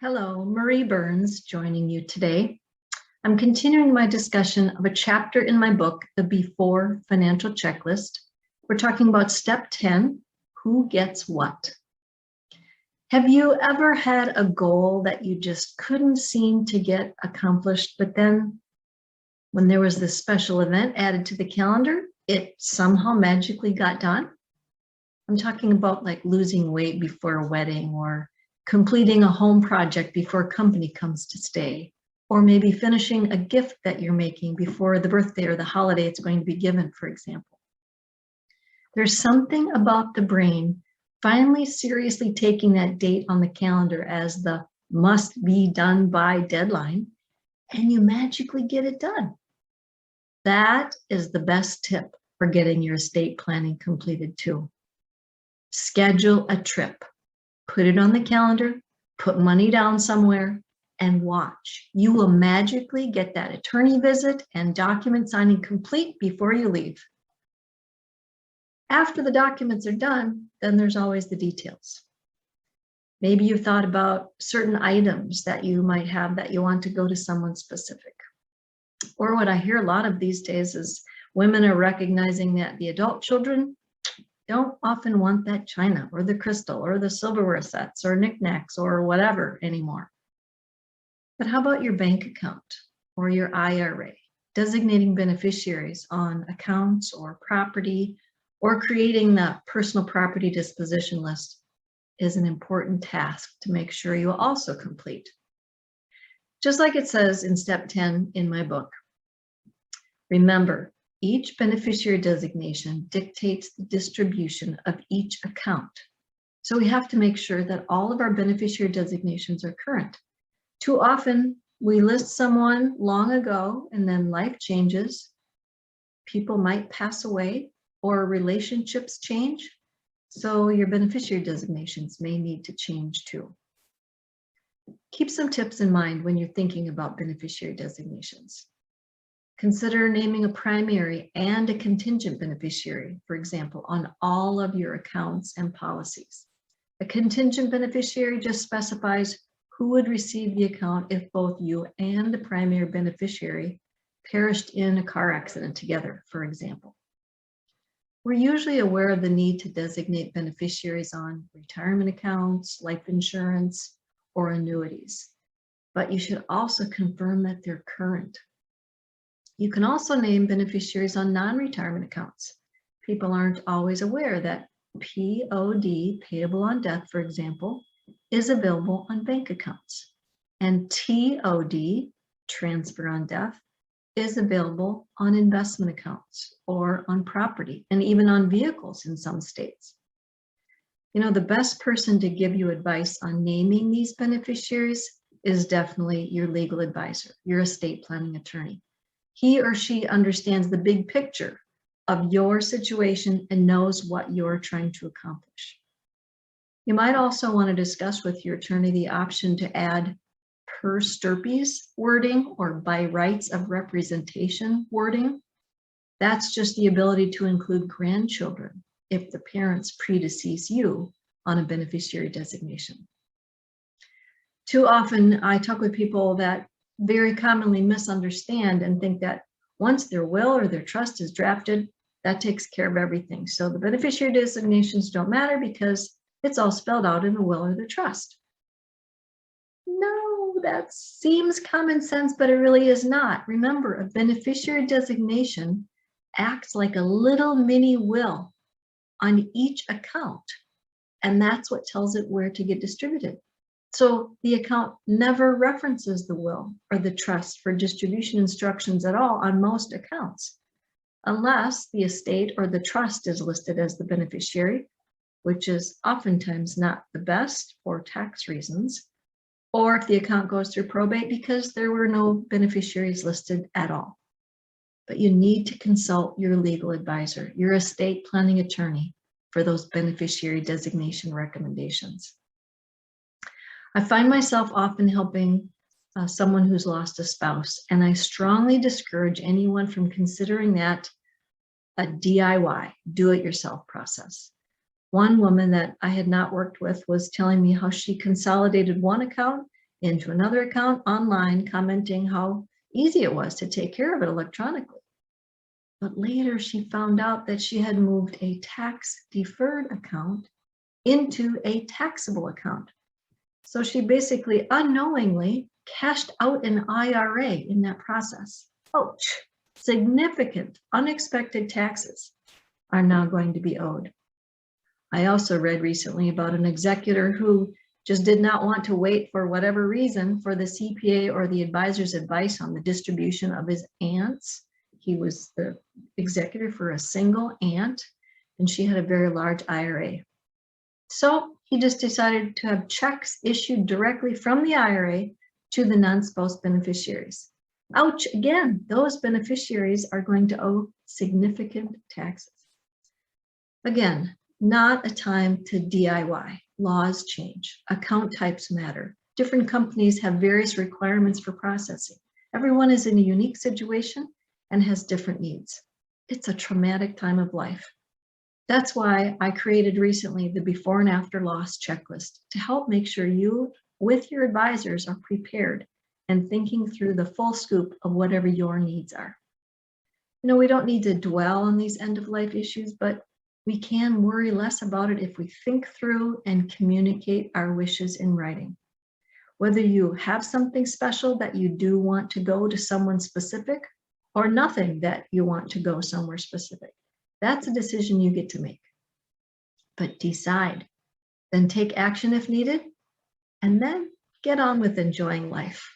Hello, Marie Burns joining you today. I'm continuing my discussion of a chapter in my book, The Before Financial Checklist. We're talking about step 10, who gets what? Have you ever had a goal that you just couldn't seem to get accomplished, but then when there was this special event added to the calendar, it somehow magically got done? I'm talking about like losing weight before a wedding, or completing a home project before company comes to stay, or maybe finishing a gift that you're making before the birthday or the holiday it's going to be given, for example. There's something about the brain finally seriously taking that date on the calendar as the must be done by deadline, and you magically get it done. That is the best tip for getting your estate planning completed too. Schedule a trip. Put it on the calendar, put money down somewhere, and watch. You will magically get that attorney visit and document signing complete before you leave. After the documents are done, then there's always the details. Maybe you've thought about certain items that you might have that you want to go to someone specific. Or what I hear a lot of these days is women are recognizing that the adult children don't often want that china or the crystal or the silverware sets or knickknacks or whatever anymore. But how about your bank account or your IRA? Designating beneficiaries on accounts or property, or creating that personal property disposition list is an important task to make sure you also complete. Just like it says in step 10 in my book, remember, each beneficiary designation dictates the distribution of each account. So we have to make sure that all of our beneficiary designations are current. Too often, we list someone long ago and then life changes. People might pass away or relationships change. So your beneficiary designations may need to change too. Keep some tips in mind when you're thinking about beneficiary designations. Consider naming a primary and a contingent beneficiary, for example, on all of your accounts and policies. A contingent beneficiary just specifies who would receive the account if both you and the primary beneficiary perished in a car accident together, for example. We're usually aware of the need to designate beneficiaries on retirement accounts, life insurance, or annuities, but you should also confirm that they're current. You can also name beneficiaries on non-retirement accounts. People aren't always aware that POD, payable on death, for example, is available on bank accounts. And TOD, transfer on death, is available on investment accounts or on property and even on vehicles in some states. You know, the best person to give you advice on naming these beneficiaries is definitely your legal advisor, your estate planning attorney. He or she understands the big picture of your situation and knows what you're trying to accomplish. You might also want to discuss with your attorney the option to add per stirpes wording or by rights of representation wording. That's just the ability to include grandchildren if the parents predecease you on a beneficiary designation. Too often I talk with people that very commonly misunderstand and think that once their will or their trust is drafted, that takes care of everything. So the beneficiary designations don't matter because it's all spelled out in the will or the trust. No, that seems common sense, but it really is not. Remember, a beneficiary designation acts like a little mini will on each account, and that's what tells it where to get distributed. So the account never references the will or the trust for distribution instructions at all on most accounts, unless the estate or the trust is listed as the beneficiary, which is oftentimes not the best for tax reasons, or if the account goes through probate because there were no beneficiaries listed at all. But you need to consult your legal advisor, your estate planning attorney, for those beneficiary designation recommendations. I find myself often helping someone who's lost a spouse, and I strongly discourage anyone from considering that a DIY, do-it-yourself process. One woman that I had not worked with was telling me how she consolidated one account into another account online, commenting how easy it was to take care of it electronically. But later she found out that she had moved a tax-deferred account into a taxable account. So she basically unknowingly cashed out an IRA in that process. Ouch! Significant, unexpected taxes are now going to be owed. I also read recently about an executor who just did not want to wait for whatever reason for the CPA or the advisor's advice on the distribution of his aunts. He was the executor for a single aunt, and she had a very large IRA. So he just decided to have checks issued directly from the IRA to the non-spouse beneficiaries. Ouch, again, those beneficiaries are going to owe significant taxes. Again, not a time to DIY. Laws change, account types matter. Different companies have various requirements for processing. Everyone is in a unique situation and has different needs. It's a traumatic time of life. That's why I created recently the before and after loss checklist to help make sure you, with your advisors, are prepared and thinking through the full scoop of whatever your needs are. You know, we don't need to dwell on these end-of-life issues, but we can worry less about it if we think through and communicate our wishes in writing. Whether you have something special that you do want to go to someone specific or nothing that you want to go somewhere specific, that's a decision you get to make. But decide, then take action if needed, and then get on with enjoying life.